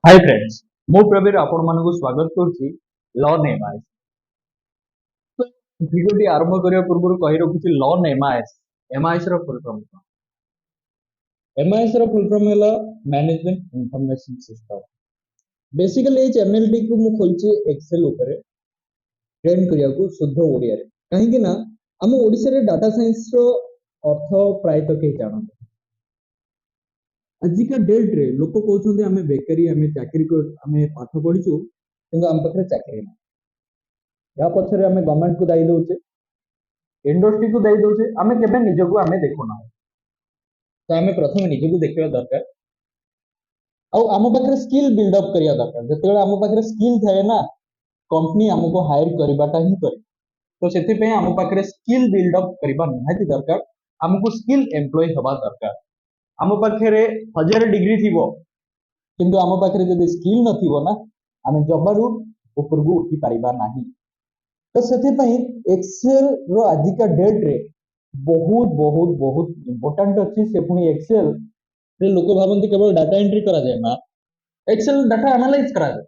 Hi friends मु प्रवीर आपण मानकु स्वागत करछि लॉन एमआईएस। तो वीडियो आरंभ करिया पूर्व कहि रखुछि लॉन एमआईएस। एमआईएस रो फुल फॉर्म एमआईएस रो फुल फॉर्म हैला मैनेजमेंट इंफॉर्मेशन सिस्टम। बेसिकली ए चैनल टी को मु खोलछि एक्सेल ऊपर ट्रेन करिया को शुद्ध ओडिया रे काहे कि ना हम ओडिसा रे डाटा साइंस रो अर्थ प्राय तो के जानो। आजिका डेट रे लोक कहउछन्ते हमें बेकरी हमें चाकरी को हमें पाठ पढिछु किंतु हम पाखरे चाकरी ना या पछरे हमें गवर्नमेंट को दाई दउछे इंडस्ट्री को दाई दउछे हमें केबे निजको हमें देखुना। तो हमें प्रथम निजको देखिबा दरकार आ हम पाखरे स्किल बिल्ड अप करिया दरकार। जतेबेला हम पाखरे स्किल थाए ना कंपनी हमको हायर करबाटा ही करे। तो सेति पे हम पाखरे स्किल बिल्ड अप करबा निहाती दरकार। हमको स्किल एम्प्लॉय हबा दरकार। हम पाखरे 1000 डिग्री थिबो किंतु हम पाखरे जदि स्किल नथिबो ना हमें जबारु ऊपर को उठी पारिबा नाही। तो सेति पई एक्सेल रो आजिका डेट रे बहुत बहुत बहुत इंपोर्टेंट अछि। से पुनी एक्सेल रे लोक भाबंती केवल डाटा एंट्री करा जाय ना, एक्सेल डाटा एनालाइज करा जाय।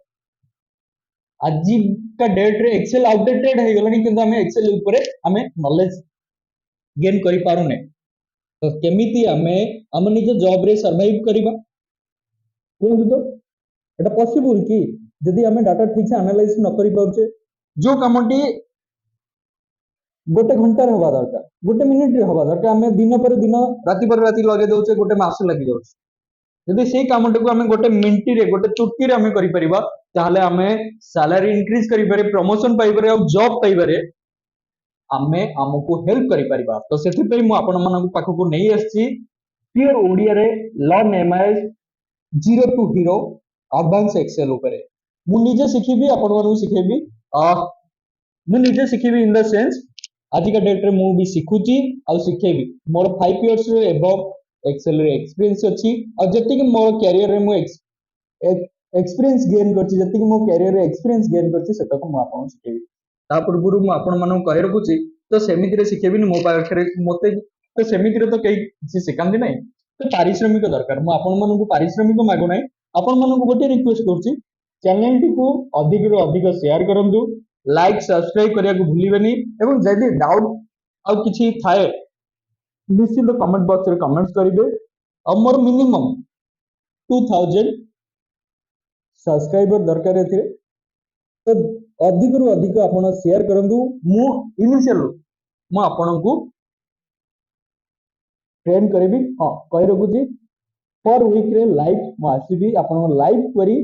आजिका डेट रे एक्सेल आउटडेटेड हे गलानी किंतु हमें एक्सेल ऊपर हमें नॉलेज गेन करि पारुने। तो केमिति हमें हम निज जॉब रे सर्वाइव करिबा कोन तो एटा पॉसिबल कि यदि हमें डाटा ठीक से एनालाइज न करि पाउचे जो कामटी गोटे घंटा रे हवा दरकार गोटे मिनिट रे हवा दरकार हमें दिन पर दिन राति पर राति लगे दउचे गोटे मास लागि जाउचे। यदि सेही कामटी को हमें गोटे मिनिट रे गोटे चुटकी रे हमें करि परिबा ताहले हमें सैलरी इंक्रीज करि पारे प्रमोशन पाइ पारे और जॉब पाइ पारे हमें हमको हेल्प करि परिबा। तो सेति पे मु आपण मानक पाखो को नै आछि प्योर ओडिया रे learn MIS 0 to hero advance Excel ऊपर मु निजे सिखिबी आपण मानक सिखेबी मु निजे सिखिबी इन द सेंस आजिका डेट रे मु भी सिखुची आ सिखेबी मोर 5 इयर्स रे एबव एक्सेल रे एक्सपीरियंस अछि और जति कि मोर कैरियर रे मु एक्सपीरियंस गेन करछि जति कि मो कैरियर रे एक्सपीरियंस गेन करछि सेटा को मु आपण सिखेबी। ता पूर्व मु आपण मानक कहि रखुची तो सेमिति रे सिखेबी मो पाखरे मते तो सेमिति रे तो कई से सिखांदी नै। तो पारिश्रमिक दरकार मु आपण मानक पारिश्रमिक मागो नै आपण मानक गोटे रिक्वेस्ट करछि चैनल टी को अधिक रो अधिक शेयर करंतु लाइक सब्सक्राइब करिया को भूलिबेनी एवं जदि डाउट आ किछि थाए निश्चित कमेंट बॉक्स रे कमेंट्स करिवे। हमर मिनिमम 2000 सब्सक्राइबर दरकार एथिरे तो अधिक रो अधिक आपण शेयर करंतु मु इनिशियल मु आपण को ट्रेन करेबी। हां कहि रखुची पर वीक रे लाइव मु आसीबी आपण लाइव करी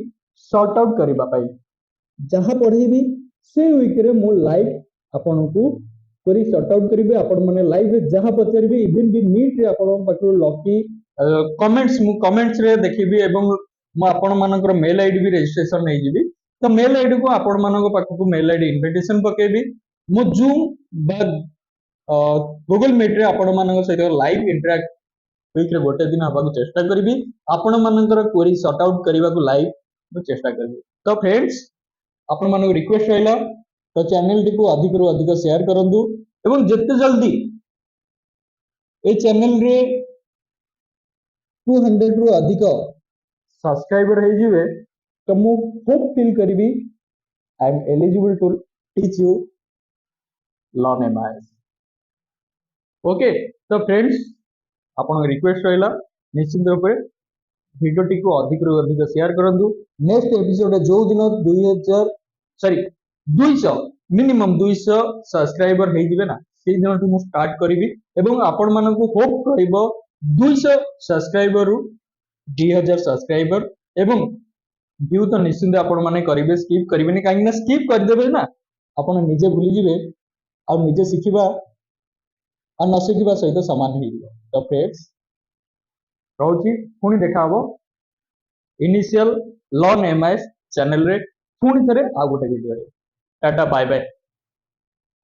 सॉर्ट आउट करबा पाई जहां पढेबी से वीक रे मु लाइव आपण को करी सॉर्ट आउट करिवे। आपण माने लाइव रे जहां पचरबी इवन भी मीट रे आपण पाखरो लकी कमेंट्स मु कमेंट्स रे देखिबी एवं मु आपण मानकर मेल आईडी भी रजिस्ट्रेशन नै जिबी। तो मेल आईडी को आपण मानक पाखको मेल आईडी इनविटेशन पकेबी मु जूम बा गूगल मीट रे आपण मानक सहित लाइव इंटरैक्ट वीक रे गोटे दिन हबा को चेष्टा करबी आपण मानकर क्वेरी सॉर्ट आउट करबा को लाइव मु चेष्टा करबी। तो फ्रेंड्स आपण मानक रिक्वेस्ट रहला तो चैनल टी को अधिक रो अधिक शेयर करंतु एवं जत्ते जल्दी ए चैनल रे 200 रो अधिक सब्सक्राइबर हे जिवे तो मु होप फील करबी I am eligible to teach you learn MIS. Okay तो फ्रेंड्स आपण रिक्वेस्ट रहला निश्चित रूप से वीडियो टी को अधिक रो अधिक शेयर करंतु। नेक्स्ट एपिसोड जो दिन 200 मिनिमम 200 सब्सक्राइबर हे जिवे ना से दिन टू मु स्टार्ट करबी एवं आपण मानकु होप रहइबो 200 सब्सक्राइबर रु 2000 सब्सक्राइबर एवं व्यू तो निश्चित आपण माने करिवे स्किप करिवेनी काहे ना स्किप कर देबे ना आपण निजे भूली जिवे और निजे सिखिबा और न सिखिबा सहित समान हे जिवो। तो फ्रेंड्स रहउची पुनी देखा हबो इनिशियल लॉन एमआईएस चैनल रे पुनी थरे आ गोटे वीडियो रे टाटा बाय बाय।